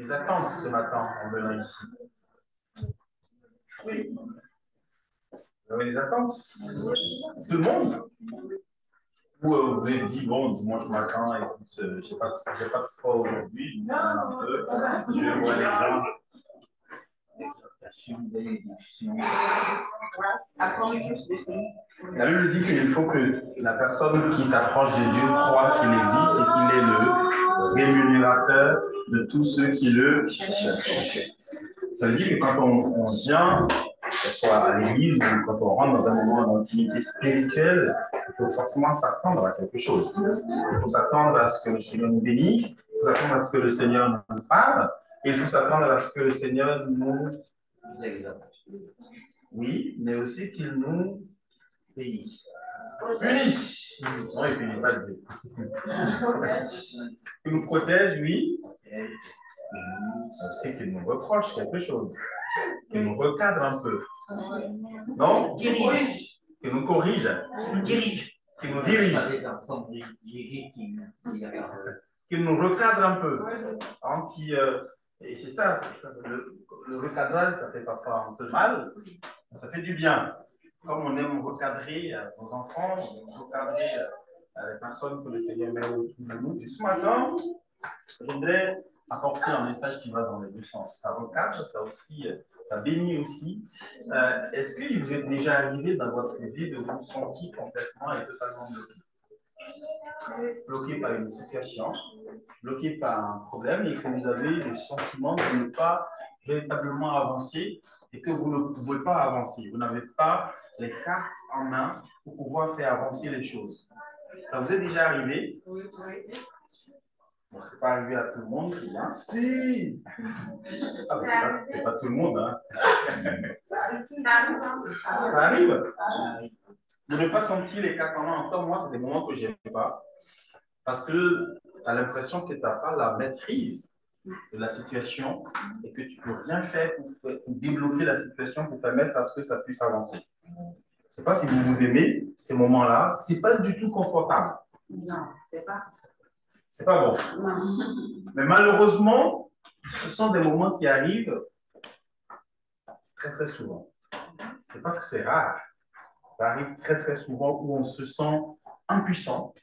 des attentes ce matin en venant ici. Oui. Vous avez des attentes? Tout le monde? Ou vous avez dit, bon, dimanche matin, écoute, je n'ai pas de sport aujourd'hui, je vais voir les gens. La Bible dit qu'il faut que la personne qui s'approche de Dieu croit qu'il existe et qu'il est le rémunérateur de tous ceux qui le cherchent. Ça veut dire que quand on vient, que ce soit à l'église ou quand on rentre dans un moment d'intimité spirituelle, il faut forcément s'attendre à quelque chose. Il faut s'attendre à ce que le Seigneur nous bénisse, il faut s'attendre à ce que le Seigneur nous parle, et il faut s'attendre à ce que le Seigneur nous... Oui, mais aussi qu'il nous punisse. Punisse. Non, il ne punit pas Dieu. Qu'il nous protège, oui. On sait qu'il nous reproche quelque chose. Qu'il nous recadre un peu. Non? Dirige. Qu'il nous corrige. Qu'il nous dirige. Qu'il nous dirige. Qu'il nous recadre un peu. Hein, et c'est ça, le recadrage, ça fait parfois un peu mal, mais ça fait du bien. Comme on aime recadrer nos enfants, on aime recadrer les personnes que le Seigneur met autour de nous. Et ce matin, je voudrais apporter un message qui va dans les deux sens. Ça recadre, ça aussi, ça bénit aussi. Est-ce qu'il vous est déjà arrivé dans votre vie de vous sentir complètement et totalement bloqué par une situation, bloqué par un problème, et que vous avez le sentiment de ne pas véritablement avancer et que vous ne pouvez pas avancer. Vous n'avez pas les cartes en main pour pouvoir faire avancer les choses. Ça vous est déjà arrivé? Oui. Bon, ce n'est pas arrivé à tout le monde, c'est bien. Si! Ah, c'est pas tout le monde, hein? Ça arrive? De ne pas sentir les cartes en main. En tout cas, moi, c'est des moments que je n'aime pas. Parce que tu as l'impression que tu n'as pas la maîtrise de la situation et que tu ne peux rien faire pour débloquer la situation pour permettre à ce que ça puisse avancer. Je ne sais pas si vous vous aimez ces moments-là. Ce n'est pas du tout confortable. Non, c'est pas. C'est pas bon. Non. Mais malheureusement, ce sont des moments qui arrivent très, très souvent. Ce n'est pas que c'est rare. Ça arrive très, très souvent où on se sent impuissant.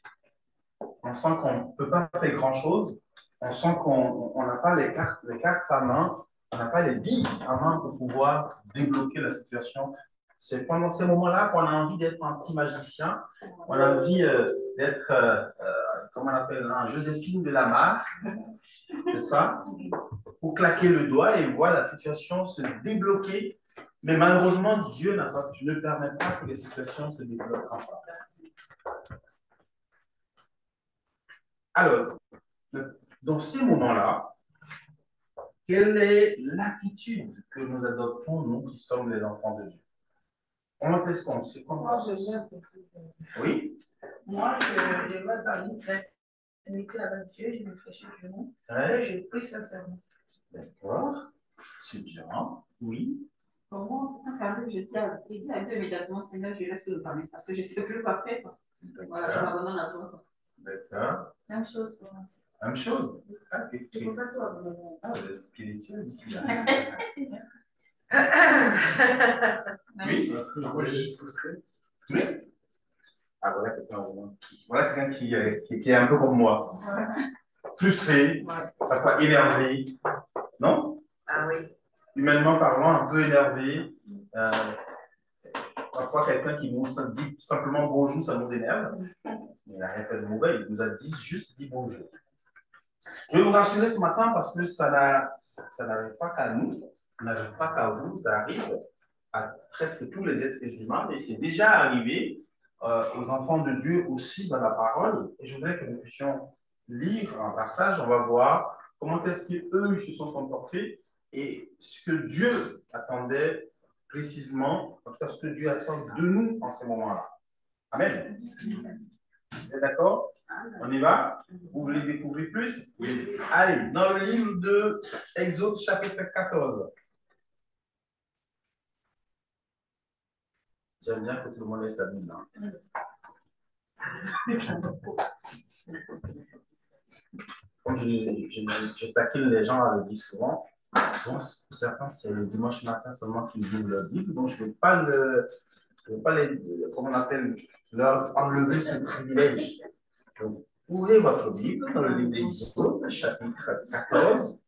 On sent qu'on ne peut pas faire grand-chose. On sent qu'on n'a pas les cartes à main. On n'a pas les billes à main pour pouvoir débloquer la situation. C'est pendant ces moments-là qu'on a envie d'être un petit magicien. On a envie d'être, comment on appelle, un Joséphine de la Mare, n'est-ce pas? Pour claquer le doigt et voir la situation se débloquer. Mais malheureusement, Dieu ne permet pas que les situations se débloquent comme ça. Alors, dans ces moments-là, quelle est l'attitude que nous adoptons, nous qui sommes les enfants de Dieu? Comment est-ce qu'on se comporte? Oui? Moi, je vais dans une intimité avec Dieu, je me fais chez genoux, et je prie sincèrement. D'accord, c'est bien, oui. Comment, quand ça arrive, je dis à Dieu immédiatement, Seigneur, je laisse le parler, parce que je ne sais plus quoi faire. Voilà, je m'abandonne à toi. D'accord. Même chose pour moi. Même chose? Ah, c'est pour ça que toi, vous êtes spirituel ici. Oui. Moi, je suis frustré. Oui. Ah, voilà quelqu'un qui est un peu comme moi. Frustré, parfois énervé. Non? Ah oui. Humainement parlant, un peu énervé. Parfois, quelqu'un qui nous dit simplement bonjour, ça nous énerve. Il n'a rien fait de mauvais, il nous a juste dit bonjour. Je vais vous rassurer ce matin parce que ça n'arrive pas qu'à nous, ça n'arrive pas qu'à vous, ça arrive à presque tous les êtres humains et c'est déjà arrivé aux enfants de Dieu aussi dans la parole. Et je voudrais que nous puissions lire un passage, on va voir comment est-ce qu'eux se sont comportés et ce que Dieu attendait précisément, en tout cas ce que Dieu attend de nous en ce moment-là. Amen. Vous êtes d'accord? On y va? Vous voulez découvrir plus? Oui. Allez, dans le livre de Exode, chapitre 14. J'aime bien que tout le monde ait sa Bible. comme je taquine les gens à le dire souvent, pour certains, c'est le dimanche matin seulement qu'ils lisent leur Bible, donc je ne vais pas comment on appelle, leur enlever ce privilège. Donc, ouvrez votre Bible dans le livre d'Exode, chapitre 14.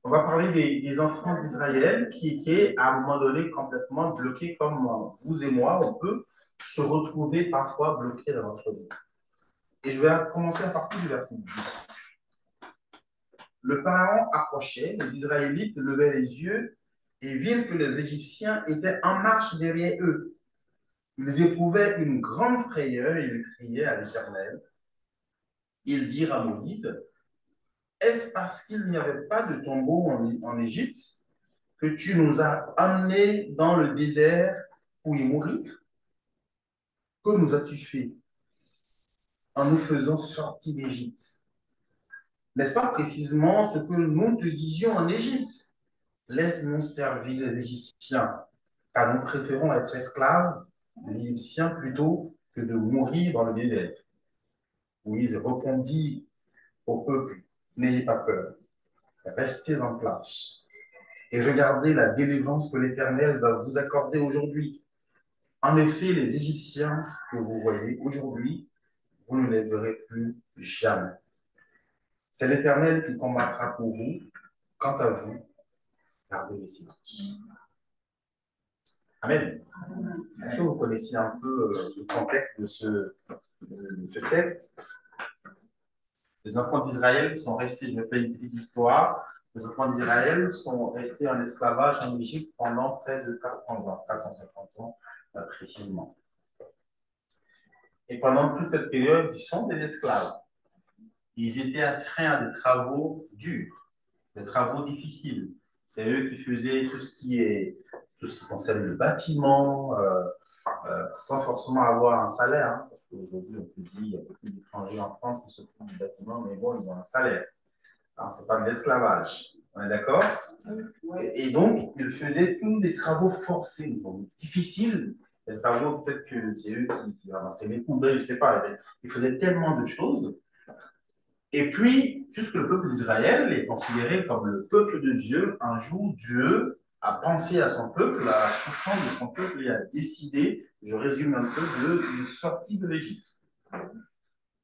On va parler des enfants d'Israël qui étaient à un moment donné complètement bloqués comme vous et moi, on peut se retrouver parfois bloqués dans notre vie. Et je vais commencer à partir du verset 10. Le Pharaon approchait, les Israélites levaient les yeux et virent que les Égyptiens étaient en marche derrière eux. Ils éprouvaient une grande frayeur et ils criaient à l'Éternel. Ils dirent à Moïse, est-ce parce qu'il n'y avait pas de tombeau en Égypte que tu nous as amenés dans le désert pour y mourir? Que nous as-tu fait en nous faisant sortir d'Égypte? N'est-ce pas précisément ce que nous te disions en Égypte? Laisse-nous servir les Égyptiens, car nous préférons être esclaves des Égyptiens plutôt que de mourir dans le désert. Moïse répondit au peuple, n'ayez pas peur, restez en place et regardez la délivrance que l'Éternel va vous accorder aujourd'hui. En effet, les Égyptiens que vous voyez aujourd'hui, vous ne les verrez plus jamais. C'est l'Éternel qui combattra pour vous. Quant à vous, gardez le silence. Amen. Est-ce que vous connaissez un peu le contexte de ce texte? Les enfants d'Israël sont restés, je fais une petite histoire, les enfants d'Israël sont restés en esclavage en Égypte pendant près de 400 ans, 450 ans précisément. Et pendant toute cette période, ils sont des esclaves. Ils étaient astreints à des travaux durs, des travaux difficiles. C'est eux qui faisaient tout ce qui concerne le bâtiment, sans forcément avoir un salaire, hein, parce qu'aujourd'hui, on peut dire qu'il y a beaucoup d'étrangers en France qui s'occupent du bâtiment, mais bon, ils ont un salaire. Ce n'est pas de l'esclavage. On est d'accord? Et donc, ils faisaient tous des travaux forcés, donc difficiles. Les travaux, peut-être que c'est eux qui ramassaient les poubelles, je ne sais pas. Ils faisaient tellement de choses. Et puis, puisque le peuple d'Israël est considéré comme le peuple de Dieu, un jour, Dieu a pensé à son peuple, à la souffrance de son peuple et a décidé, je résume un peu, d'une sortie de l'Égypte.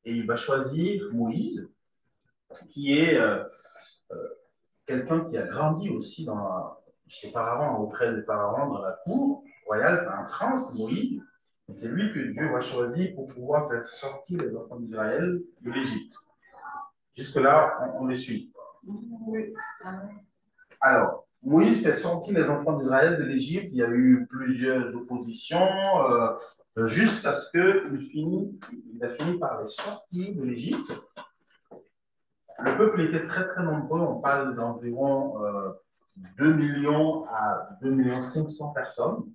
Et il va choisir Moïse, qui est quelqu'un qui a grandi aussi chez Pharaon, auprès de Pharaon, dans la cour royale. C'est un prince, Moïse, et c'est lui que Dieu va choisir pour pouvoir faire sortir les enfants d'Israël de l'Égypte. Jusque-là, on le suit. Alors, Moïse fait sortir les enfants d'Israël de l'Égypte. Il y a eu plusieurs oppositions jusqu'à ce qu'il a fini par les sortir de l'Égypte. Le peuple était très, très nombreux. On parle d'environ 2 millions à 2 500 000 personnes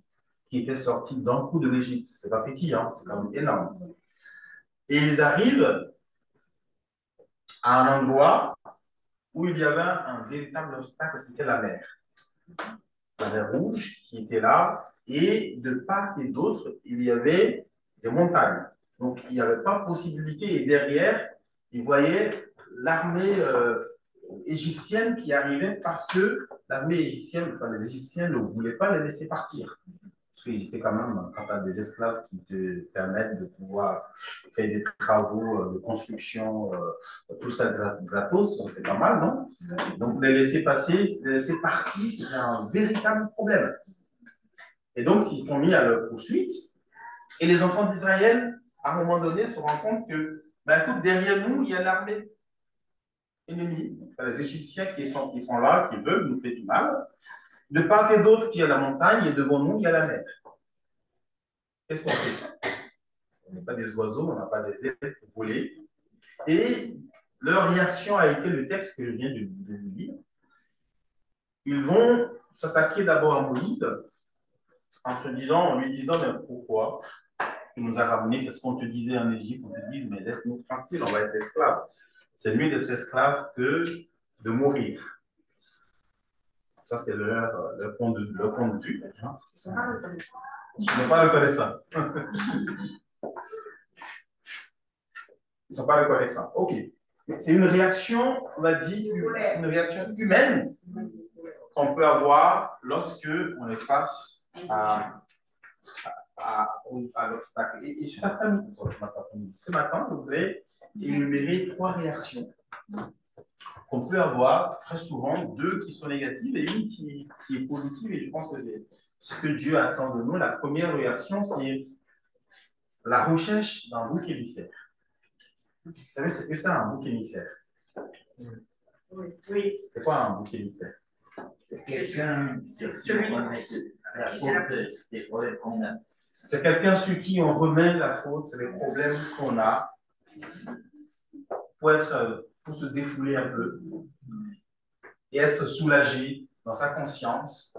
qui étaient sorties d'un coup de l'Égypte. C'est pas petit, hein, c'est quand même énorme. Et ils arrivent à un endroit où il y avait un véritable obstacle, c'était la mer. La mer Rouge qui était là, et de part et d'autre, il y avait des montagnes. Donc, il n'y avait pas possibilité, et derrière, ils voyaient l'armée égyptienne qui arrivait parce que l'armée égyptienne, enfin, les Égyptiens ne voulaient pas les laisser partir. Parce qu'ils étaient quand même, quand tu as des esclaves qui te permettent de pouvoir faire des travaux de construction, tout ça gratos, c'est pas mal, non? Donc, les laisser passer, les laisser partir, c'était un véritable problème. Et donc, ils sont mis à leur poursuite. Et les enfants d'Israël, à un moment donné, se rendent compte que, ben, écoute, derrière nous, il y a l'armée ennemie, les Égyptiens qui sont là, qui veulent nous faire du mal. De part et d'autre, il y a la montagne, et devant nous, il y a la mer. Qu'est-ce qu'on fait? On n'est pas des oiseaux, on n'a pas des ailes pour voler. Et leur réaction a été le texte que je viens de vous lire. Ils vont s'attaquer d'abord à Moïse en lui disant, mais pourquoi tu nous as ramenés? C'est ce qu'on te disait en Égypte. On te dit, mais laisse-nous tranquille, on va être esclaves. C'est mieux d'être esclave que de mourir. Ça, c'est leur point de vue. Ils ne sont pas reconnaissants. Ils ne sont pas reconnaissants. OK. C'est une réaction, on va dire, une réaction humaine qu'on peut avoir lorsque on est face à l'obstacle. Et ce matin, je voudrais énumérer 3 réactions qu'on peut avoir très souvent, 2 qui sont négatives et une qui est positive. Et je pense que c'est ce que Dieu attend de nous. La première réaction, c'est la recherche d'un bouc émissaire. Vous savez ce que c'est un bouc émissaire? Oui. C'est quoi un bouc émissaire? Quelqu'un c'est quelqu'un sur qui on remet la faute, c'est les problèmes qu'on a pour se défouler un peu et être soulagé dans sa conscience.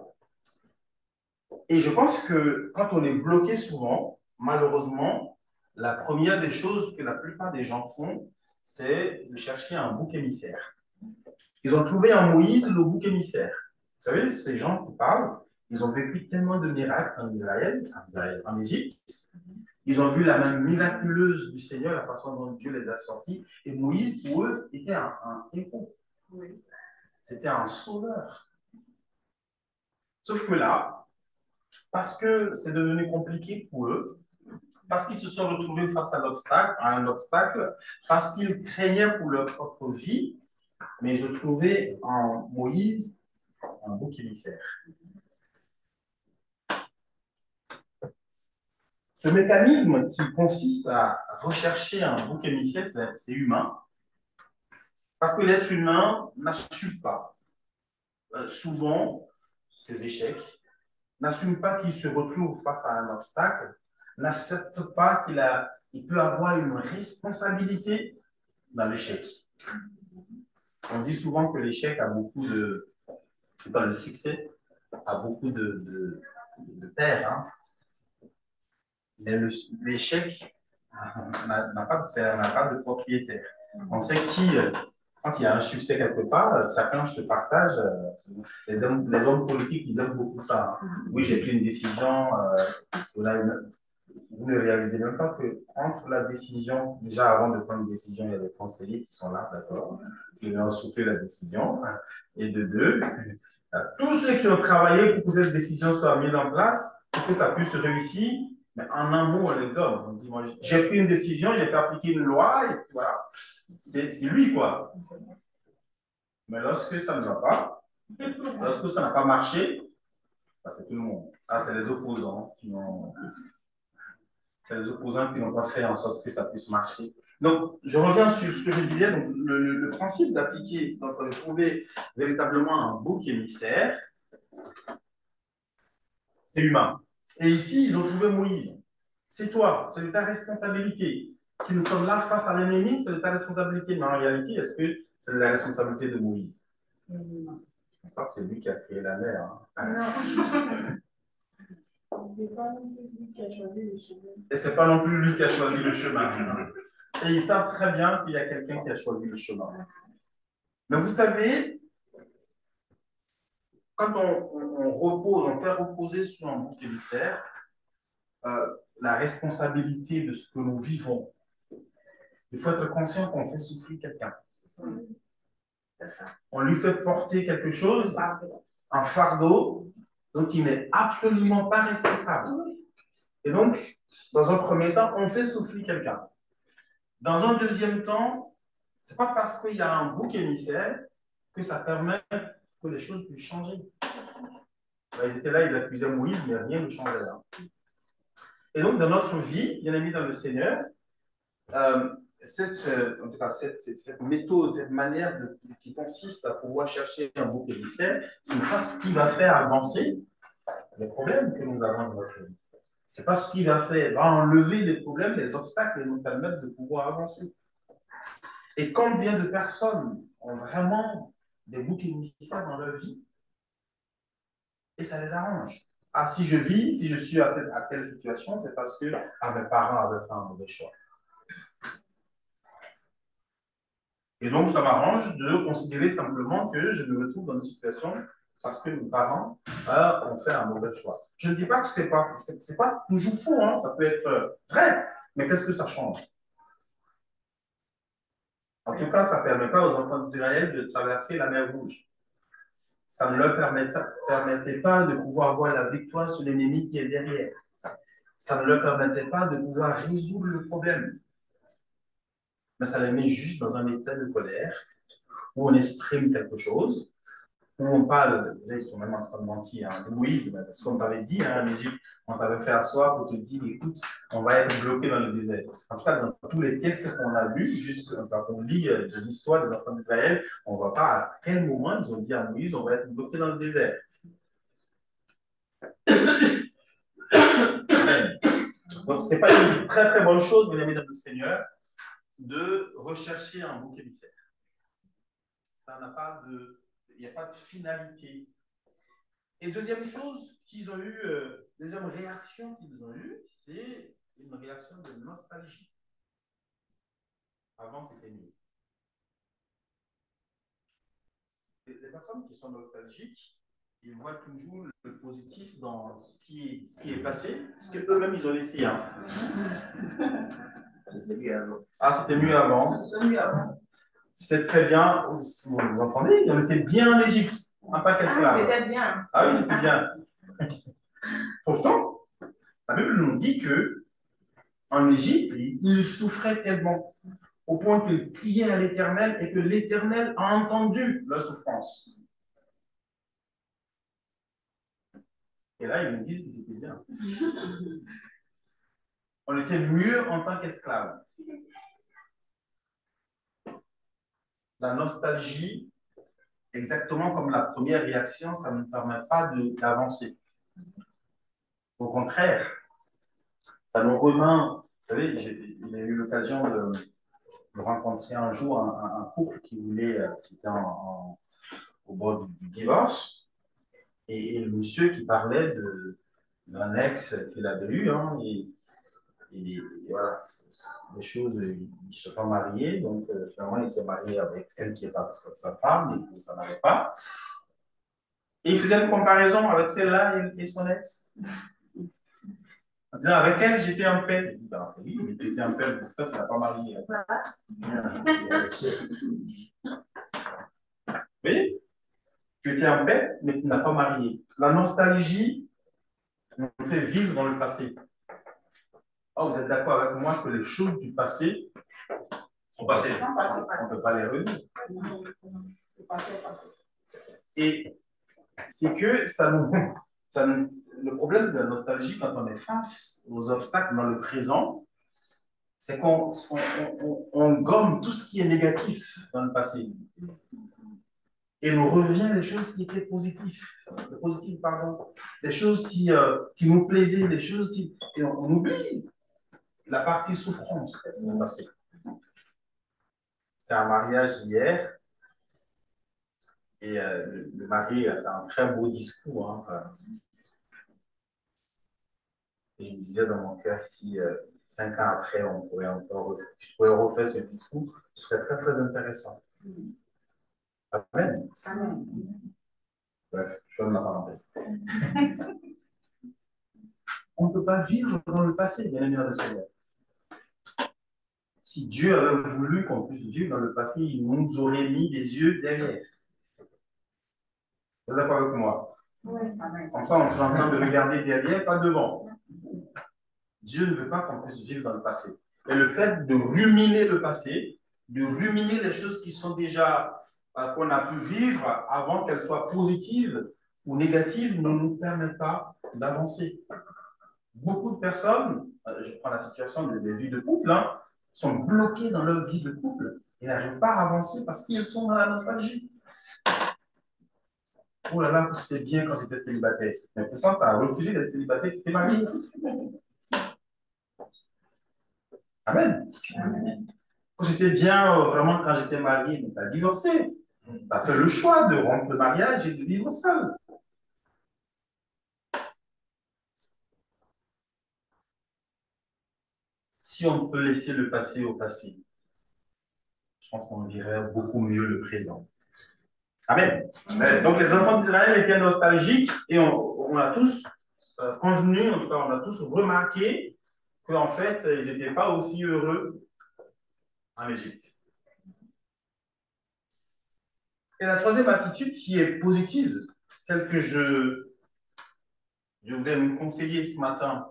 Et je pense que quand on est bloqué souvent, malheureusement, la première des choses que la plupart des gens font, c'est de chercher un bouc émissaire. Ils ont trouvé en Moïse le bouc émissaire. Vous savez, ces gens qui parlent, ils ont vécu tellement de miracles en Israël, en Égypte. Ils ont vu la main miraculeuse du Seigneur, la façon dont Dieu les a sortis. Et Moïse, pour eux, était un héros. Oui. C'était un sauveur. Sauf que là, parce que c'est devenu compliqué pour eux, parce qu'ils se sont retrouvés face à un obstacle, parce qu'ils craignaient pour leur propre vie, mais je trouvais en Moïse un bouc émissaire. Ce mécanisme qui consiste à rechercher un bouc émissaire, c'est humain, parce que l'être humain n'assume pas souvent ses échecs, n'assume pas qu'il se retrouve face à un obstacle, n'accepte pas qu'il peut avoir une responsabilité dans l'échec. On dit souvent que l'échec a beaucoup de... Dans le succès a beaucoup de pères. Hein. Mais l'échec n'a pas de père, n'a pas de propriétaire. On sait quand il y a un succès quelque part, chacun se partage. Les hommes politiques, ils aiment beaucoup ça. Oui, j'ai pris une décision. Vous ne réalisez même pas qu'entre la décision, déjà avant de prendre une décision, il y a des conseillers qui sont là, d'accord, qui vont souffler la décision. Et de 2, tous ceux qui ont travaillé pour que cette décision soit mise en place, pour que ça puisse réussir, mais en un mot, on les donne. On dit, moi, j'ai pris une décision, j'ai fait appliquer une loi, et puis voilà. C'est lui, quoi. Mais lorsque ça ne va pas, lorsque ça n'a pas marché, bah, c'est tout le monde. Ah, c'est les opposants qui n'ont pas fait en sorte que ça puisse marcher. Donc, je reviens sur ce que je disais. Donc, le principe d'appliquer, donc, de trouver véritablement un bouc émissaire, c'est humain. Et ici, ils ont trouvé Moïse. C'est toi, c'est de ta responsabilité. Si nous sommes là face à l'ennemi, c'est de ta responsabilité. Mais en réalité, est-ce que c'est de la responsabilité de Moïse? Non. Je ne pense pas que c'est lui qui a créé la mer. Hein. Non. C'est pas non plus lui qui a choisi le chemin. Et c'est pas non plus lui qui a choisi le chemin. Et ils savent très bien qu'il y a quelqu'un qui a choisi le chemin. Mais vous savez, quand on fait reposer sur un bouc émissaire la responsabilité de ce que nous vivons. Il faut être conscient qu'on fait souffrir quelqu'un. On lui fait porter quelque chose, un fardeau, dont il n'est absolument pas responsable. Et donc, dans un premier temps, on fait souffrir quelqu'un. Dans un deuxième temps, ce n'est pas parce qu'il y a un bouc émissaire que ça permet que les choses puissent changer. Ils étaient là, ils accusaient Moïse, mais rien ne changeait là. Et donc, dans notre vie, bien aimé dans le Seigneur, cette méthode, cette manière qui consiste à pouvoir chercher un bouc émissaire, ce n'est pas ce qui va faire avancer les problèmes que nous avons dans notre vie. Ce n'est pas ce qui va enlever les problèmes, les obstacles et nous permettre de pouvoir avancer. Et combien de personnes ont vraiment des boucs émissaires dans leur vie et ça les arrange. Ah, si je suis à telle situation, c'est parce que mes parents avaient fait un mauvais choix. Et donc, ça m'arrange de considérer simplement que je me retrouve dans une situation parce que mes parents ont fait un mauvais choix. Je ne dis pas que ce n'est pas toujours faux, hein, ça peut être vrai, mais qu'est-ce que ça change? En tout cas, ça ne permet pas aux enfants d'Israël de traverser la mer Rouge. Ça ne leur permettait pas de pouvoir voir la victoire sur l'ennemi qui est derrière. Ça ne leur permettait pas de pouvoir résoudre le problème. Mais ça les met juste dans un état de colère où on exprime quelque chose, où on parle, là ils sont même en train de mentir, hein, de Moïse, parce qu'on t'avait dit en Égypte, on t'avait fait asseoir pour te dire, écoute, on va être bloqué dans le désert. En tout cas, dans tous les textes qu'on a lus, quand on lit de l'histoire des enfants d'Israël, on ne voit pas à quel moment ils ont dit à Moïse, on va être bloqué dans le désert. Donc, ce n'est pas une très très bonne chose, bien aimés dans le Seigneur, de rechercher un bouc émissaire. Ça n'a pas de... Il n'y a pas de finalité. Et deuxième chose qu'ils ont eu, deuxième réaction qu'ils ont eue, c'est une réaction de nostalgie. Avant, c'était mieux. Les personnes qui sont nostalgiques, ils voient toujours le positif dans ce qui est passé, ce qu'eux-mêmes, ils ont laissé. Hein. Ah, c'était mieux avant. C'était très bien. Vous entendez? On était bien en Égypte, en tant qu'esclave. Ah, c'était bien. Ah oui, c'était bien. Pourtant, la Bible nous dit que en Égypte, ils souffraient tellement au point qu'ils criaient à l'Éternel et que l'Éternel a entendu leur souffrance. Et là, ils nous disent qu'ils étaient bien. On était mieux en tant qu'esclaves. La nostalgie, exactement comme la première réaction, ça ne permet pas d'avancer. Au contraire, ça nous remet. Vous savez, j'ai eu l'occasion de rencontrer un jour un couple qui était au bord du divorce. Et le monsieur qui parlait d'un ex qu'il avait eu, hein, et voilà, les choses, il ne s'est pas marié, donc finalement il s'est marié avec celle qui est sa femme, et ça n'allait pas. Et il faisait une comparaison avec celle-là et son ex. En disant, avec elle, j'étais en paix. Ben, oui, mais tu étais en paix, pour toi, tu n'as pas marié. Oui, tu étais en paix, mais tu n'as pas marié. La nostalgie nous fait vivre dans le passé. Oh, vous êtes d'accord avec moi que les choses du passé sont passées. On ne peut pas les revenir. Et c'est que le problème de la nostalgie, quand on est face aux obstacles dans le présent, c'est qu'on gomme tout ce qui est négatif dans le passé. Et nous revient les choses qui étaient positives, les choses qui nous plaisaient, les choses qui... Et on oublie la partie souffrance dans le passé. C'était un mariage hier, et le mari a fait un très beau discours. Hein, et je me disais dans mon cœur, si 5 ans après, je pourrais refaire ce discours, ce serait très, très intéressant. Amen. Amen. Bref, je ferme la parenthèse. On ne peut pas vivre dans le passé, bien aimé dans le Seigneur. Si Dieu avait voulu qu'on puisse vivre dans le passé, il nous aurait mis des yeux derrière. Vous êtes d'accord avec moi? Oui, amen. Comme ça, on est en train de regarder derrière, pas devant. Dieu ne veut pas qu'on puisse vivre dans le passé. Et le fait de ruminer le passé, de ruminer les choses qui sont déjà, qu'on a pu vivre avant qu'elles soient positives ou négatives, ne nous permet pas d'avancer. Beaucoup de personnes, je prends la situation des vies de couple, hein, sont bloquées dans leur vie de couple et n'arrivent pas à avancer parce qu'ils sont dans la nostalgie. Oh là là, c'était bien quand j'étais célibataire. Mais pourtant, tu as refusé d'être célibataire, tu t'es marié. Amen. Amen. C'était bien, vraiment, quand j'étais marié, mais tu as divorcé. Tu as fait le choix de rompre le mariage et de vivre seul. Si on peut laisser le passé au passé, je pense qu'on dirait beaucoup mieux le présent. Amen. Amen. Donc, les enfants d'Israël étaient nostalgiques et on a tous convenu, en tout cas, on a tous remarqué qu'en fait, ils n'étaient pas aussi heureux en Égypte. Et la troisième attitude qui est positive, celle que je voudrais nous conseiller ce matin,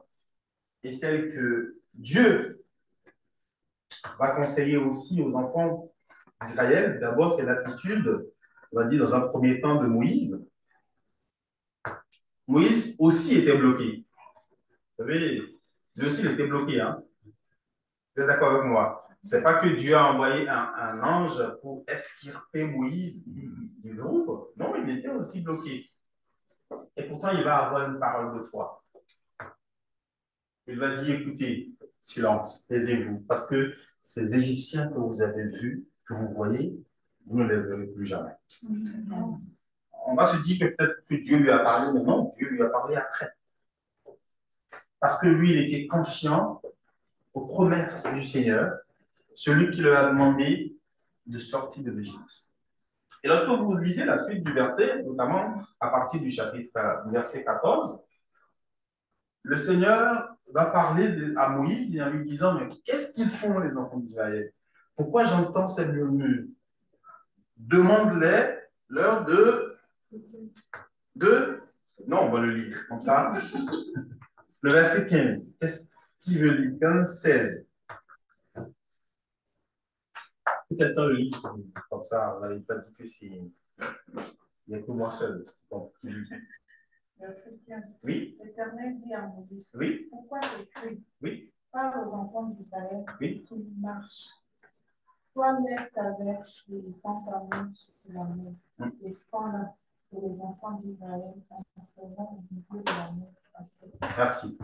et celle que Dieu va conseiller aussi aux enfants d'Israël, d'abord, c'est l'attitude, on va dire, dans un premier temps, de Moïse. Moïse aussi était bloqué. Vous savez, lui aussi, il était bloqué. Hein? Vous êtes d'accord avec moi? Ce n'est pas que Dieu a envoyé un ange pour extirper Moïse du groupe. Non, il était aussi bloqué. Et pourtant, il va avoir une parole de foi. Il va dire, écoutez, silence, taisez-vous, parce que ces Égyptiens que vous avez vus, que vous voyez, vous ne les verrez plus jamais. On va se dire que peut-être que Dieu lui a parlé, mais non, Dieu lui a parlé après. Parce que lui, il était confiant aux promesses du Seigneur, celui qui lui a demandé de sortir de l'Égypte. Et lorsque vous lisez la suite du verset, notamment à partir du verset 14, le Seigneur va parler à Moïse en lui disant, mais qu'est-ce qu'ils font les enfants d'Israël? Pourquoi j'entends ces murmures? Demande-leur non, on va le lire comme ça. Le verset 15. Qu'est-ce qu'il veut lire? 15, 16. Quelqu'un le lit comme ça, on n'avait pas dit que c'est. Il n'y a que moi seul. Donc, Verset 15. oui. L'Éternel dit à Moïse, oui. Pourquoi tu cries? Oui. Parle aux enfants d'Israël oui. qui marchent. Toi, lève ta verge et étends ta main sur la mer. Et fends-la pour les enfants d'Israël en faisant au milieu de la mer. Merci.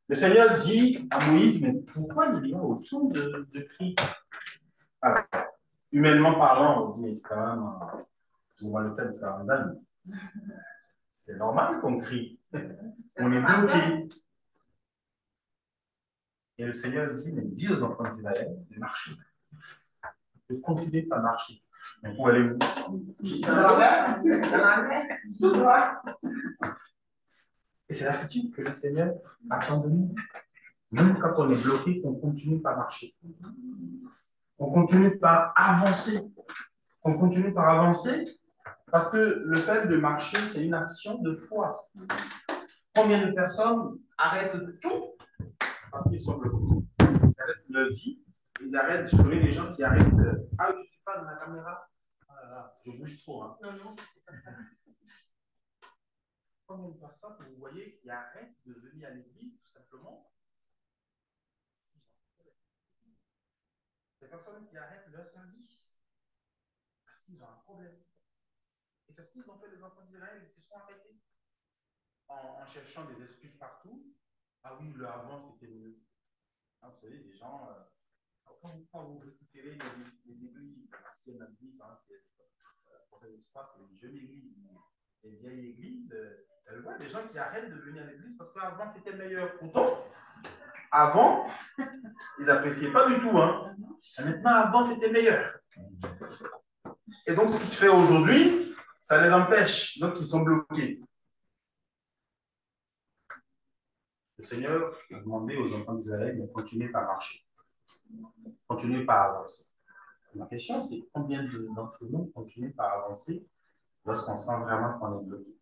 Le Seigneur dit à Moïse, mais pourquoi il y a autant de cris? Alors, humainement parlant, on dit, c'est quand même, je vois le thème, c'est un dame. C'est normal qu'on crie. On est bloqué. Et le Seigneur dit, mais dis aux enfants d'Israël de marcher. De continuer à marcher. Donc, où allez-vous? Dans la mer. Tout droit. Et c'est l'attitude que le Seigneur attend de nous. Même quand on est bloqué, qu'on continue par marcher. On continue par avancer. On continue par avancer parce que le fait de marcher, c'est une action de foi. Combien de personnes arrêtent tout parce qu'ils sont bloqués? Ils arrêtent leur vie, ils arrêtent, je connais des gens qui arrêtent. Ah, je ne suis pas dans la caméra. Ah là là, je bouge trop. Hein. Non, c'est pas ça. Combien de personnes que vous voyez qui arrêtent de venir à l'église tout simplement? Des personnes qui arrêtent leur service parce qu'ils ont un problème. Et c'est ce qu'ils ont fait les enfants d'Israël, ils se sont arrêtés en cherchant des excuses partout. Ah oui, le avant c'était mieux. Ah, vous savez, les gens, quand vous récupérez les églises, l'ancienne église, hein, pour l'espace, c'est une jeune église, les vieilles églises, elles voient des gens qui arrêtent de venir à l'église parce qu'avant c'était meilleur. Pourtant, avant, ils n'appréciaient pas du tout. Hein. Et maintenant, avant, c'était meilleur. Et donc, ce qui se fait aujourd'hui, ça les empêche. Donc, ils sont bloqués. Le Seigneur a demandé aux enfants d'Israël de continuer par marcher. Continuer par avancer. La question, c'est combien d'entre nous continuent par avancer lorsqu'on sent vraiment qu'on est bloqué?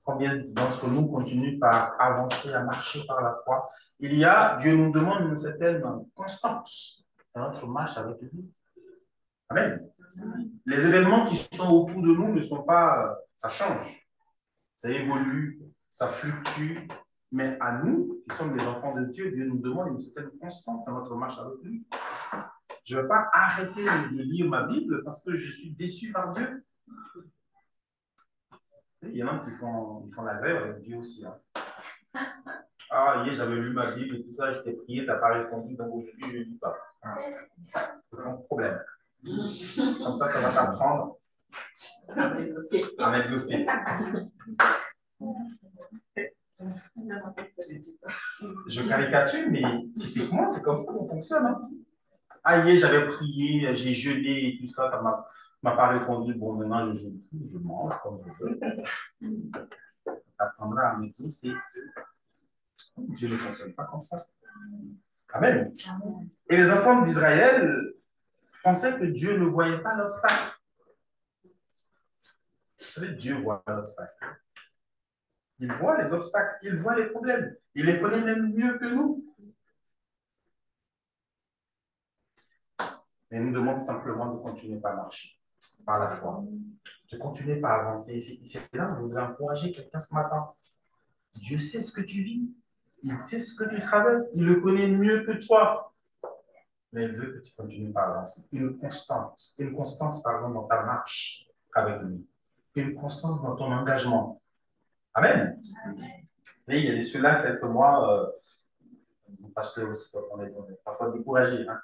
Combien d'entre nous continuent par avancer, à marcher par la foi? Dieu nous demande une certaine constance dans notre marche avec lui. Amen. Les événements qui sont autour de nous ne sont pas, ça change, ça évolue, ça fluctue, mais à nous, qui sommes des enfants de Dieu, Dieu nous demande une certaine constance dans notre marche avec lui. Je ne vais pas arrêter de lire ma Bible parce que je suis déçu par Dieu. Il y en a qui font la grève avec Dieu aussi. Hein. Ah, hier, j'avais lu ma Bible et tout ça, je t'ai prié, tu n'as pas répondu, donc aujourd'hui, je ne dis pas. C'est mon problème. Comme ça va t'apprendre à m'exaucer. Je caricature, mais typiquement, c'est comme ça qu'on fonctionne. Hein. Ah, hier, j'avais prié, j'ai jeûné et tout ça, ça m'a pas répondu. Bon, maintenant, je jeûne plus, je mange comme je veux. Tu apprendras à m'exaucer. Dieu ne fonctionne pas comme ça. Amen. Et les enfants d'Israël, pensaient que Dieu ne voyait pas l'obstacle. Vous savez, Dieu voit l'obstacle. Il voit les obstacles, il voit les problèmes. Il les connaît même mieux que nous. Mais il nous demande simplement de continuer par marcher, par la foi, de continuer par avancer. C'est là où je voudrais encourager quelqu'un ce matin. Dieu sait ce que tu vis, il sait ce que tu traverses, il le connaît mieux que toi. Mais il veut que tu continues par avancer. Une constance pardon, dans ta marche avec lui. Une constance dans ton engagement. Amen. Et il y a de cela quelques mois, parce que on est parfois découragé. Hein,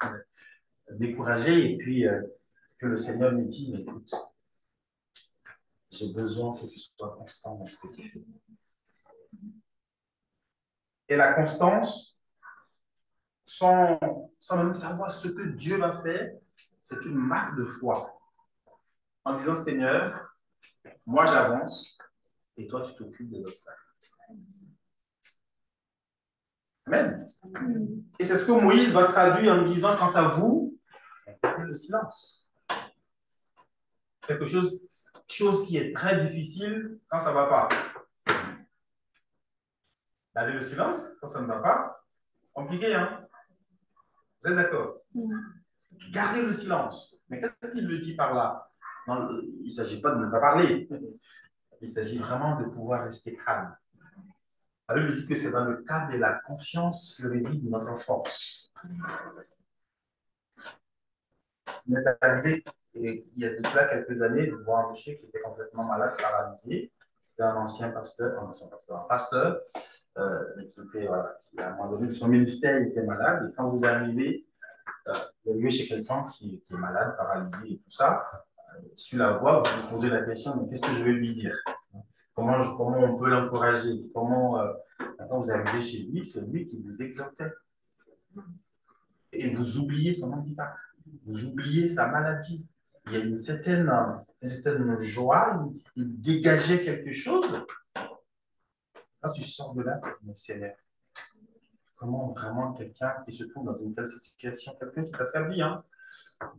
découragé, et puis que le Seigneur me dit, écoute, j'ai besoin que tu sois constant dans ce que tu fais. Et la constance, sans même savoir ce que Dieu va faire, c'est une marque de foi. En disant, Seigneur, moi j'avance, et toi tu t'occupes des obstacles. Amen. Et c'est ce que Moïse va traduire en disant, quant à vous, gardez le silence. Quelque chose qui est très difficile quand ça ne va pas. Garder le silence quand ça ne va pas, c'est compliqué, hein? Vous êtes d'accord? Garder le silence. Mais qu'est-ce qu'il veut dire par là? Non, il ne s'agit pas de ne pas parler. Il s'agit vraiment de pouvoir rester calme. La Bible dit que c'est dans le cadre de la confiance que réside notre force. Il m'est arrivé, il y a de cela quelques années, de voir un monsieur qui était complètement malade, paralysé. C'était un ancien pasteur, qui était, voilà, qui, à un moment donné de son ministère, il était malade. Et quand vous arrivez chez quelqu'un qui est malade, paralysé et tout ça, sur la voie, vous vous posez la question, mais qu'est-ce que je vais lui dire? Comment on peut l'encourager? Quand vous arrivez chez lui, c'est lui qui vous exhortait. Et vous oubliez son handicap. Vous oubliez sa maladie. Il y a une certaine joie, il dégageait quelque chose. Quand tu sors de là, tu te dis, mais Seigneur, comment vraiment quelqu'un qui se trouve dans une telle situation, quelqu'un qui t'a servi, hein?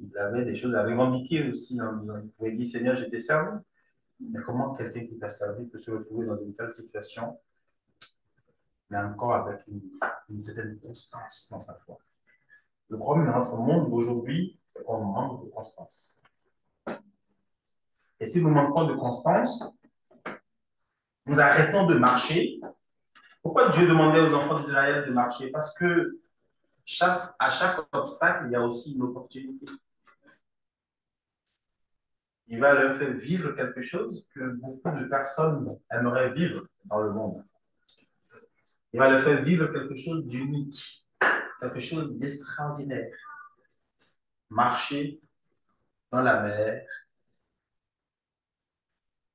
Il avait des choses à revendiquer aussi. Hein. Vous pouvez dire, Seigneur, je t'ai servi. Mais comment quelqu'un qui t'a servi peut se retrouver dans une telle situation, mais encore avec une certaine constance dans sa foi? Le problème dans notre monde d'aujourd'hui, c'est qu'on manque de constance. Et si nous manquons de constance, nous arrêtons de marcher. Pourquoi Dieu demandait aux enfants d'Israël de marcher? Parce que à chaque obstacle, il y a aussi une opportunité. Il va leur faire vivre quelque chose que beaucoup de personnes aimeraient vivre dans le monde. Il va leur faire vivre quelque chose d'unique, quelque chose d'extraordinaire. Marcher dans la mer.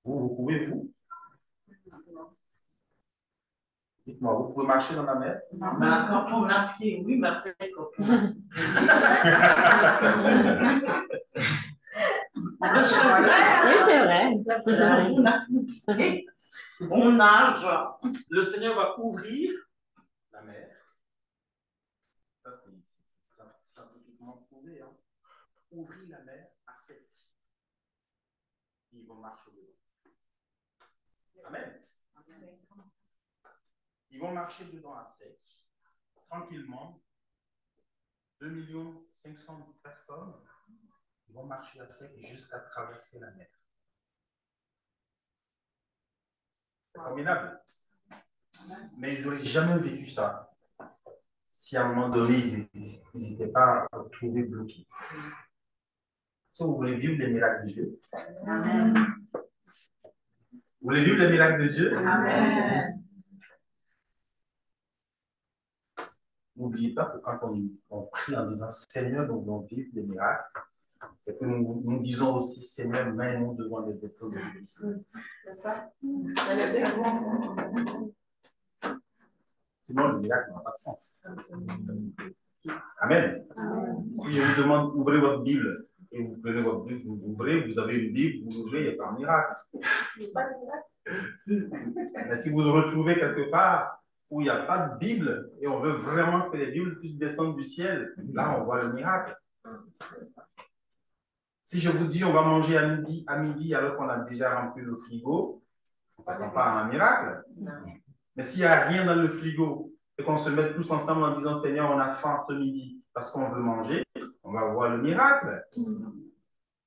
Vous pouvez, vous? Dites-moi, vous pouvez marcher dans la mer? Non, mais quand on a pied, oui, mais après, quand on a... Oui, c'est vrai. On nage. Le Seigneur va ouvrir la mer. Ça, c'est scientifiquement prouvé. Hein. Ouvrir la mer à sec. Ils vont marcher dedans. Amen. Ils vont marcher dedans à sec, tranquillement. 2 500 000 personnes, ils vont marcher à sec jusqu'à traverser la mer. C'est formidable. Mais ils n'auraient jamais vécu ça si à un moment donné, ils n'étaient pas retrouvés bloqués. Si vous voulez vivre les miracles de Dieu, Amen. Vous voulez vivre les miracles de Dieu? Amen. N'oubliez pas que quand on prie en disant Seigneur, nous voulons vivre des miracles, c'est que nous disons aussi Seigneur, mets-nous devant les épreuves de Christ. C'est ça. Sinon, le miracle n'a pas de sens. Amen. Si je vous demande, ouvrez votre Bible, et vous prenez votre Bible, vous ouvrez, vous avez une Bible, vous ouvrez, il n'y a pas un miracle. Mais si vous vous retrouvez quelque part où il n'y a pas de Bible, et on veut vraiment que les Bibles puissent descendre du ciel, là, on voit le miracle. Si je vous dis on va manger à midi alors qu'on a déjà rempli le frigo, ça ne pas un miracle. Mais s'il n'y a rien dans le frigo et qu'on se met tous ensemble en disant Seigneur, on a faim entre midi parce qu'on veut manger, on va voir le miracle.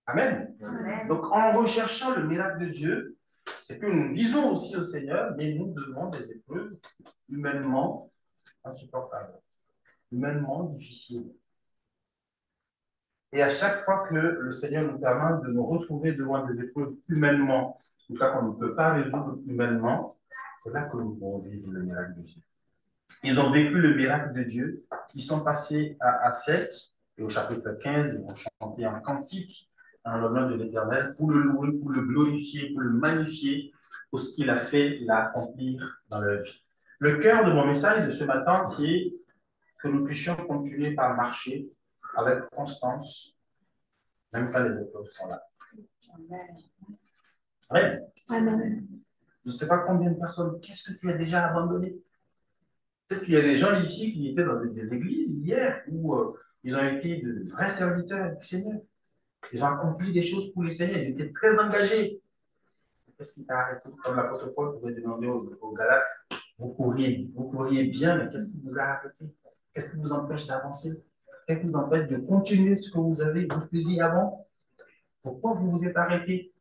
Amen. Amen. Donc en recherchant le miracle de Dieu, c'est que nous disons aussi au Seigneur, mais nous devons des épreuves humainement insupportables, humainement difficiles. Et à chaque fois que le Seigneur nous permet de nous retrouver devant des épreuves humainement, en tout cas qu'on ne peut pas résoudre humainement, c'est là que nous pouvons vivre le miracle de Dieu. Ils ont vécu le miracle de Dieu, ils sont passés à sec, et au chapitre 15, ils vont chanter un cantique en l'honneur de l'Éternel pour le louer, pour le glorifier, pour le magnifier, pour ce qu'il a fait, il a accomplir dans leur vie. Le cœur de mon message de ce matin, c'est que nous puissions continuer par marcher avec constance, même quand les épreuves sont là. Amen. Amen. Je ne sais pas combien de personnes, qu'est-ce que tu as déjà abandonné? Peut-être qu'il y a des gens ici qui étaient dans des églises hier où ils ont été de vrais serviteurs du Seigneur. Ils ont accompli des choses pour le Seigneur, ils étaient très engagés. Qu'est-ce qui t'a arrêté? Comme l'apôtre Paul pouvait demander aux Galates, vous courriez bien, mais qu'est-ce qui vous a arrêté? Qu'est-ce qui vous empêche d'avancer? Qu'est-ce qui vous empêche de continuer ce que vous faisiez avant? Pourquoi vous vous êtes arrêté?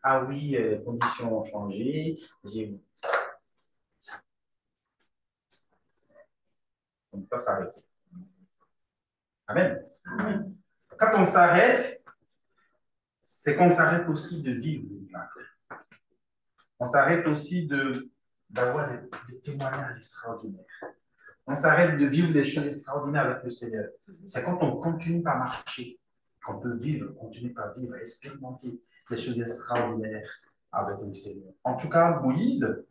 Ah oui, les conditions ont changé. On ne peut pas s'arrêter. Amen. Amen. Quand on s'arrête, c'est qu'on s'arrête aussi de vivre les miracles. On s'arrête aussi d'avoir des témoignages extraordinaires. On s'arrête de vivre des choses extraordinaires avec le Seigneur. C'est quand on continue par marcher qu'on peut vivre, continuer par vivre, expérimenter des choses extraordinaires avec le Seigneur. En tout cas, Moïse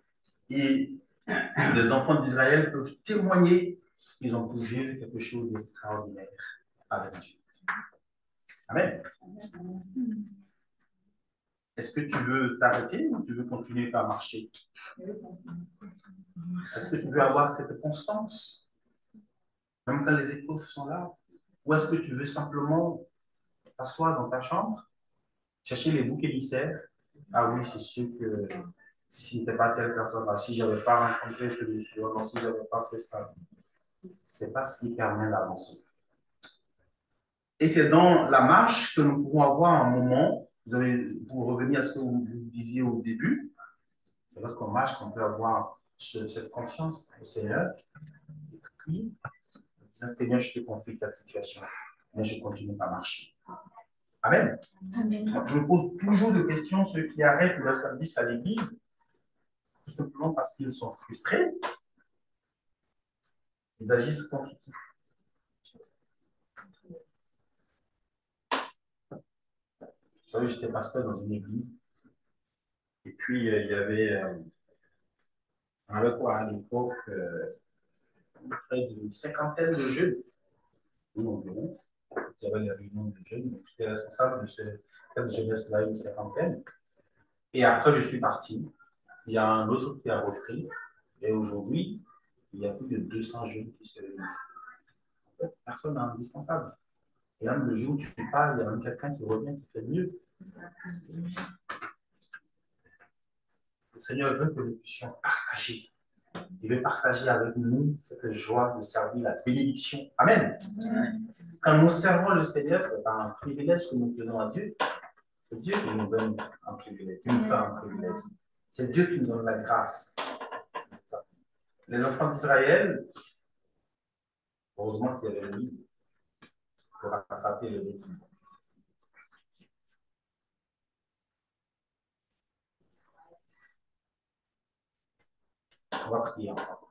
et les enfants d'Israël peuvent témoigner qu'ils ont pu vivre quelque chose d'extraordinaire avec Dieu. Amen. Est-ce que tu veux t'arrêter ou tu veux continuer par marcher? Est-ce que tu veux avoir cette constance, même quand les épreuves sont là? Ou est-ce que tu veux simplement t'asseoir dans ta chambre, chercher les boucs émissaires? Ah oui, c'est sûr que si ce n'était pas telle personne-là, si je n'avais pas rencontré celui-là, si je n'avais pas fait ça, ce n'est pas ce qui permet d'avancer. Et c'est dans la marche que nous pouvons avoir un moment, pour revenir à ce que vous disiez au début, c'est lorsqu'on marche qu'on peut avoir cette confiance au Seigneur. Puis, Seigneur, je te confie ta situation, mais je continue à marcher. Amen. Amen. Je me pose toujours des questions, ceux qui arrêtent leur service à l'église, tout simplement parce qu'ils sont frustrés. Ils agissent contre qui? Vous savez, j'étais pasteur dans une église. Et puis, il y avait, à l'époque, près d'une cinquantaine de jeunes. Oui, environ. Il y avait les réunions de jeunes. Donc, j'étais responsable de cette jeunesse-là, une cinquantaine. Et après, je suis parti. Il y a un autre qui a repris. Et aujourd'hui, il y a plus de 200 jeunes qui se réunissent. En fait, personne n'est indispensable. Et même le jour où tu parles, il y a même quelqu'un qui revient qui fait mieux. Le Seigneur veut que nous puissions partager. Il veut partager avec nous cette joie de servir la bénédiction. Amen. Quand nous servons le Seigneur, ce n'est pas un privilège que nous donnons à Dieu. C'est Dieu qui nous donne un privilège, qui nous fait un privilège. C'est Dieu qui nous donne la grâce. Les enfants d'Israël, heureusement qu'il y avait Moïse pour rattraper les bêtises. On va prier ensemble.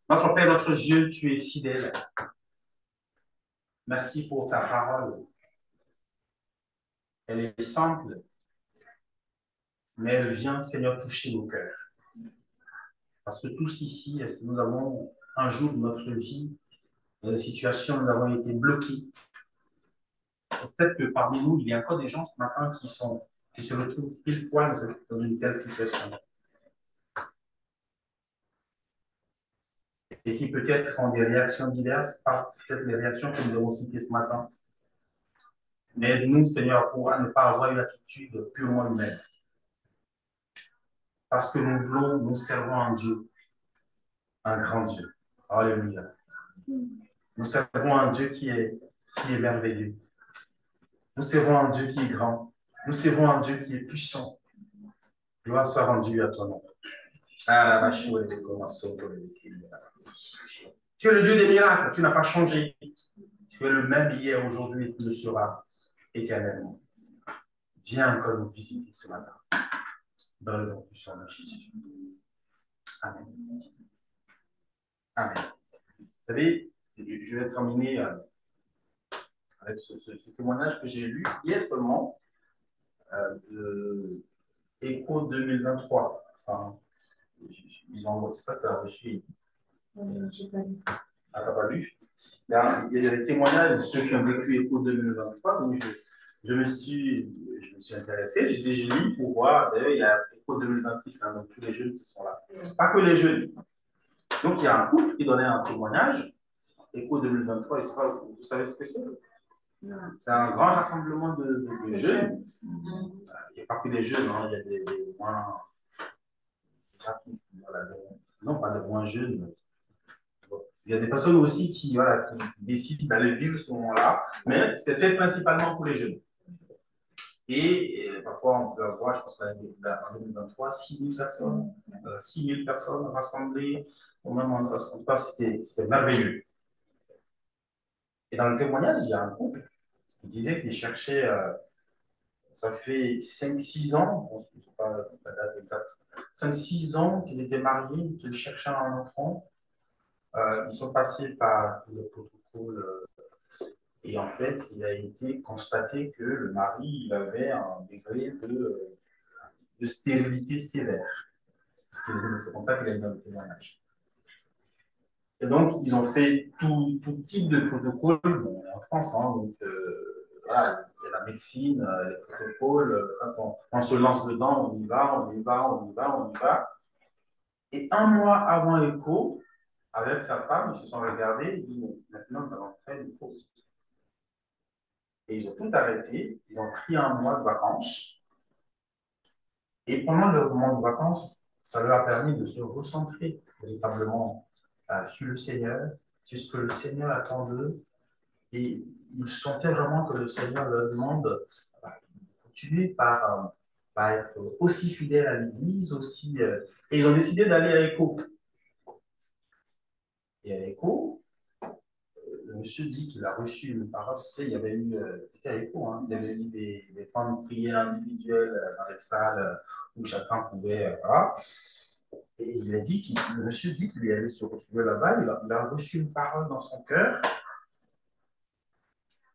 Notre Père, notre Dieu, tu es fidèle. Merci pour ta parole. Elle est simple, mais elle vient, Seigneur, toucher nos cœurs. Parce que tous ici, nous avons un jour de notre vie, dans des situations, nous avons été bloqués. Peut-être que parmi nous, il y a encore des gens ce matin qui se retrouvent pile poil dans une telle situation. et qui peut-être ont des réactions diverses, pas peut-être les réactions que nous avons citées ce matin. Mais nous, Seigneur, pourra ne pas avoir une attitude purement humaine. Parce que nous servons un Dieu, un grand Dieu. Alléluia. Nous servons un Dieu qui est merveilleux. Nous servons un Dieu qui est grand. Nous servons un Dieu qui est puissant. Gloire soit rendue à ton nom. Tu es le Dieu des miracles, tu n'as pas changé. Tu es le même hier, aujourd'hui et tu le seras éternellement. Viens encore nous visiter ce matin. Dans le nom puissant de Jésus. Amen. Amen. Vous savez, je vais terminer avec ce témoignage que j'ai lu hier seulement de Écho 2023. Enfin, ils ont envoyé ça, c'était reçu. J'ai pas lu. Ah, t'as pas lu? Il y a des témoignages de ceux qui ont vécu Écho 2023. Donc je me suis intéressé, j'ai déjà lu pour voir. D'ailleurs, il y a Écho 2026, hein, donc tous les jeunes qui sont là. Pas que les jeunes. Donc il y a un couple qui donnait un témoignage. Écho 2023, vous savez ce que c'est? C'est un grand rassemblement de jeunes. Il n'y a pas que des jeunes, hein, il y a des moins. Non, pas des moins jeunes. Il y a des personnes aussi qui décident d'aller vivre ce moment-là, mais c'est fait principalement pour les jeunes. Et parfois, on peut avoir, je pense qu'en 2023, 6 000 personnes rassemblées au même endroit. En tout cas, c'était merveilleux. Et dans le témoignage, il y a un couple qui disait qu'il cherchait, ça fait 5-6 ans, on ne sait pas la date exacte, 5-6 ans qu'ils étaient mariés, qu'ils cherchaient un enfant. Ils sont passés par le protocole et en fait, il a été constaté que le mari il avait un degré de stérilité sévère. C'est comme ça qu'il a mis dans le témoignage. Et donc, ils ont fait tout type de protocole, bon, en France, hein, donc voilà, la médecine, les protocoles, quand on se lance dedans, on y va. Et un mois avant Écho, avec sa femme, ils se sont regardés, ils disent, maintenant, nous allons faire une pause. Et ils ont tout arrêté, ils ont pris un mois de vacances. Et pendant le mois de vacances, ça leur a permis de se recentrer véritablement sur le Seigneur, sur ce que le Seigneur attend d'eux. Et ils sentaient vraiment que le Seigneur leur demande de continuer par être aussi fidèles à l'Église, aussi. Et ils ont décidé d'aller à Écho. Et à Écho, le monsieur dit qu'il a reçu une parole. Tu sais, il y avait eu, c'était à Écho, hein, il y avait eu des temps de prière individuelles dans les salles où chacun pouvait. Voilà. Et il a dit le monsieur dit qu'il est allé se retrouver là-bas, il a reçu une parole dans son cœur.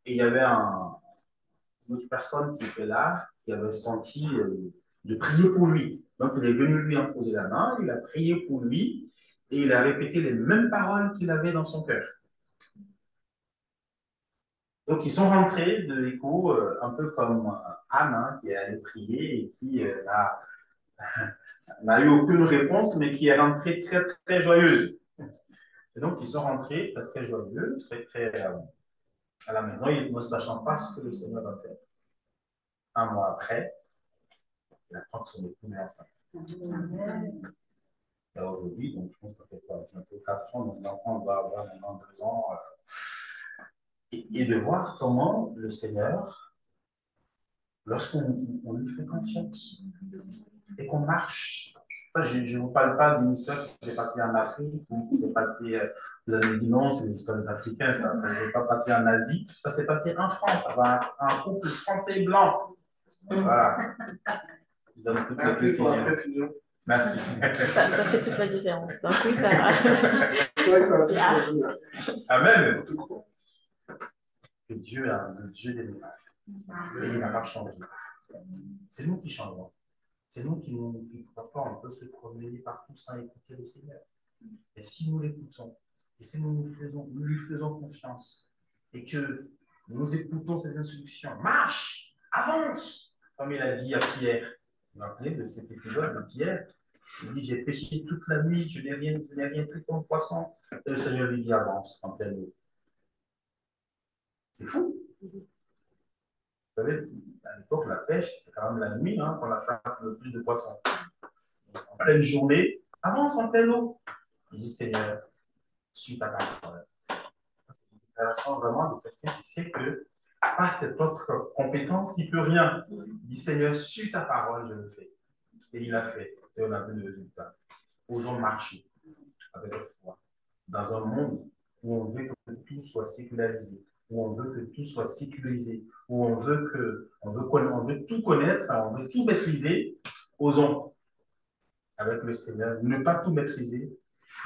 Et il y avait une autre personne qui était là, qui avait senti de prier pour lui. Donc il est venu lui imposer la main, il a prié pour lui et il a répété les mêmes paroles qu'il avait dans son cœur. Donc, ils sont rentrés de l'écho, un peu comme Anne, hein, qui est allée prier et qui n'a eu aucune réponse, mais qui est rentrée très, très joyeuse. Et donc, ils sont rentrés très, très joyeux, très, très à la maison, ils ne sachant pas ce que le Seigneur a fait. Un mois après, il apprend que son épouse est enceinte. Et aujourd'hui, donc, je pense que ça fait bientôt 4 ans, donc l'enfant va avoir maintenant 2 ans. Et de voir comment le Seigneur, lorsqu'on lui fait confiance et qu'on marche, je ne vous parle pas d'une histoire qui s'est passée en Afrique ou qui s'est passée, vous avez dit non, c'est des histoires des Africains, ça ne s'est pas passé en Asie, ça s'est passé en France, avec un couple français blanc. Voilà. Je donne toutes les précisions. Merci. Ça fait toute la différence. Donc oui, ça. Amen. Que Dieu est le Dieu des miracles. Et il n'a pas changé. C'est nous qui changeons. C'est nous qui parfois on peut se promener partout sans écouter le Seigneur. Et si nous l'écoutons, et si nous lui faisons confiance, et que nous écoutons ses instructions, marche, avance, comme il a dit à Pierre. Vous vous rappelez de cet épisode de Pierre? Il dit, j'ai pêché toute la nuit, je n'ai rien pris comme poisson. Et le Seigneur lui dit, avance en pleine eau. C'est fou. Vous savez, à l'époque, la pêche, c'est quand même la nuit hein, qu'on attrape le plus de poissons. En pleine journée, avance en pleine eau. Il dit, Seigneur, suis ta parole. C'est une déclaration vraiment de quelqu'un qui sait que pas cette autre compétence, il ne peut rien. Il dit, Seigneur, suis ta parole, je le fais. Et il a fait. Et on a vu le résultat. Osons marcher avec foi dans un monde où on veut que tout soit sécularisé, où on veut que tout soit sécurisé, où on veut tout connaître, on veut tout maîtriser. Osons, avec le Seigneur, ne pas tout maîtriser,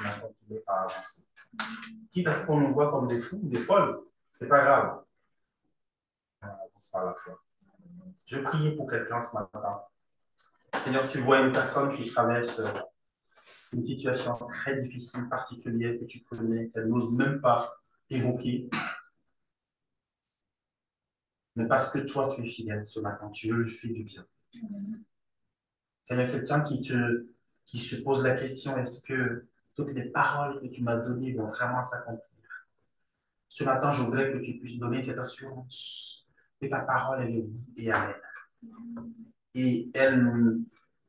mais continuer à avancer. Quitte à ce qu'on nous voit comme des fous, des folles, c'est pas grave. On avance par la foi. Je prie pour quelqu'un ce matin. Seigneur, tu vois une personne qui traverse une situation très difficile, particulière, que tu connais, qu'elle n'ose même pas évoquer. Mais parce que toi, tu es fidèle ce matin, tu veux lui faire du bien. Seigneur, quelqu'un qui se pose la question, est-ce que toutes les paroles que tu m'as données vont vraiment s'accomplir? Ce matin, je voudrais que tu puisses donner cette assurance que ta parole, elle est oui et amen. Et elle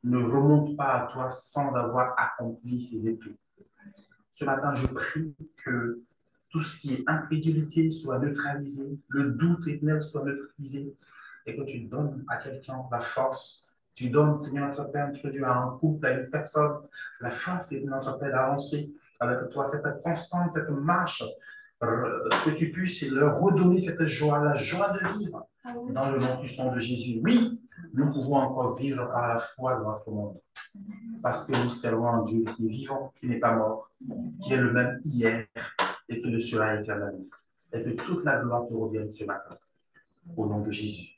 ne remonte pas à toi sans avoir accompli ses épées. Ce matin, je prie que tout ce qui est incrédulité soit neutralisé, le doute éternel soit neutralisé, et que tu donnes à quelqu'un la force. Tu donnes, Seigneur, notre Père, notre Dieu, à un couple, à une personne, la force, Seigneur, notre Père, d'avancer avec toi, cette constante, cette marche, que tu puisses leur redonner cette joie, la joie de vivre dans le nom puissant de Jésus. Oui, nous pouvons encore vivre par la foi dans notre monde, parce que nous servons un Dieu qui est vivant, qui n'est pas mort, qui est le même hier et qui le sera éternellement. Et que toute la gloire te revienne ce matin, au nom de Jésus.